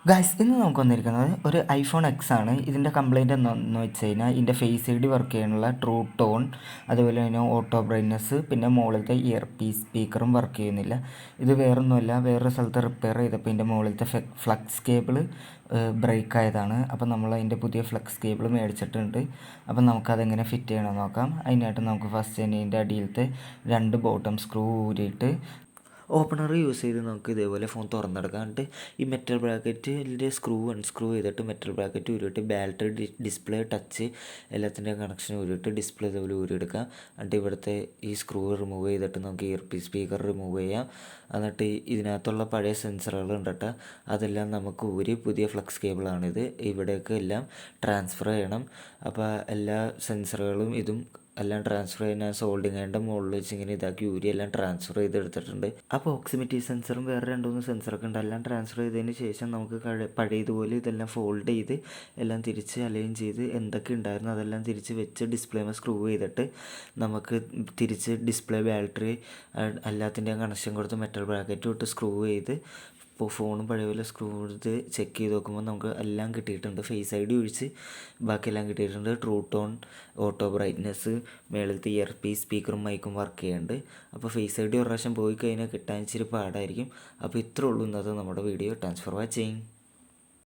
Guys ഇന്ന് നമുക്ക് വന്നിരിക്കുന്നത് ഒരു ഐഫോൺ എക്സ് ആണ്. ഇതിൻ്റെ കംപ്ലയിൻറ്റ് എന്താണെന്ന് വെച്ച് കഴിഞ്ഞാൽ ഇതിൻ്റെ ഫേസ് ഐ ഡി വർക്ക് ചെയ്യാനുള്ള ട്രൂ ടോൺ, അതുപോലെ തന്നെ ഓട്ടോ ബ്രൈറ്റ്നസ്, പിന്നെ മുകളിലത്തെ ഇയർ പീസ് സ്പീക്കറും വർക്ക് ചെയ്യുന്നില്ല. ഇത് വേറൊന്നുമല്ല, വേറൊരു സ്ഥലത്ത് റിപ്പയർ ചെയ്തപ്പോൾ ഇതിൻ്റെ മുകളിലത്തെ ഫ്ലക്സ് കേബിൾ ബ്രേക്ക് ആയതാണ്. അപ്പോൾ നമ്മൾ അതിൻ്റെ പുതിയ ഫ്ലക്സ് കേബിൾ മേടിച്ചിട്ടുണ്ട്. അപ്പം നമുക്കതെങ്ങനെ ഫിറ്റ് ചെയ്യണമെന്ന് നോക്കാം. അതിനായിട്ട് നമുക്ക് ഫസ്റ്റ് തന്നെ ഇതിൻ്റെ അടിയിലത്തെ 2 ബോട്ടം സ്ക്രൂ ഊരിയിട്ട് ഓപ്പണർ യൂസ് ചെയ്ത് നമുക്ക് ഇതേപോലെ ഫോൺ തുറന്നെടുക്കാം. എന്നിട്ട് ഈ മെറ്റൽ ബ്രാക്കറ്റിൻ്റെ സ്ക്രൂ അൺസ്ക്രൂ ചെയ്തിട്ട് മെറ്റൽ ബ്രാക്കറ്റ് ഊരിയിട്ട് ബാറ്ററി, ഡിസ്പ്ലേ, ടച്ച് എല്ലാത്തിൻ്റെയും കണക്ഷൻ ഊരിയിട്ട് ഡിസ്പ്ലേ ഇതേപോലെ ഊരിയെടുക്കാം. എന്നിട്ട് ഇവിടുത്തെ ഈ സ്ക്രൂ റിമൂവ് ചെയ്തിട്ട് നമുക്ക് ഇയർ പീസ് സ്പീക്കർ റിമൂവ് ചെയ്യാം. എന്നിട്ട് ഇതിനകത്തുള്ള പഴയ സെൻസറുകൾ ഉണ്ടിട്ട് അതെല്ലാം നമുക്ക് ഊരി പുതിയ ഫ്ലക്സ് കേബിളാണിത്, ഇവിടേക്ക് എല്ലാം ട്രാൻസ്ഫർ ചെയ്യണം. അപ്പോൾ എല്ലാ സെൻസറുകളും ഇതും എല്ലാം ട്രാൻസ്ഫർ ചെയ്യാൻ സോൾഡിങ് അതിൻ്റെ മുകളിൽ വെച്ച് ഇങ്ങനെ ഇതാക്കി ഊരി എല്ലാം ട്രാൻസ്ഫർ ചെയ്തെടുത്തിട്ടുണ്ട്. അപ്പോൾ പ്രോക്സിമിറ്റി സെൻസറും വേറെ 2-3 സെൻസറൊക്കെ ഉണ്ട്. എല്ലാം ട്രാൻസ്ഫർ ചെയ്തതിന് ശേഷം നമുക്ക് പഴയതുപോലെ ഇതെല്ലാം ഫോൾഡ് ചെയ്ത് എല്ലാം തിരിച്ച് അലൈൻ ചെയ്ത് എന്തൊക്കെ ഉണ്ടായിരുന്നു അതെല്ലാം തിരിച്ച് വെച്ച് ഡിസ്പ്ലേമേ സ്ക്രൂ ചെയ്തിട്ട് നമുക്ക് തിരിച്ച് ഡിസ്പ്ലേ, ബാറ്ററി എല്ലാത്തിൻ്റെയും കണക്ഷൻ കൊടുത്ത് മെറ്റൽ ബ്രാക്കറ്റ് ഇട്ട് സ്ക്രൂ ചെയ്ത് ഇപ്പോൾ ഫോണും പഴയ പോലെ സ്ക്രൂ എടുത്ത് ചെക്ക് ചെയ്ത് നോക്കുമ്പോൾ നമുക്ക് എല്ലാം കിട്ടിയിട്ടുണ്ട്. ഫേസ് ഐ ഡി ഒഴിച്ച് ബാക്കിയെല്ലാം കിട്ടിയിട്ടുണ്ട്. ട്രൂ ടോൺ, ഓട്ടോ ബ്രൈറ്റ്നസ്, മേളിലത്തെ ഇയർ പീസ് സ്പീക്കറും മൈക്കും വർക്ക് ചെയ്യുന്നുണ്ട്. അപ്പോൾ ഫേസ് ഐ ഡി ഒരു പ്രാവശ്യം പോയി കഴിഞ്ഞാൽ കിട്ടാൻ ഇച്ചിരി പാടായിരിക്കും. അപ്പോൾ ഇത്രേ ഉള്ളൂ ഇന്നത്തെ നമ്മുടെ വീഡിയോ. Thanks for watching.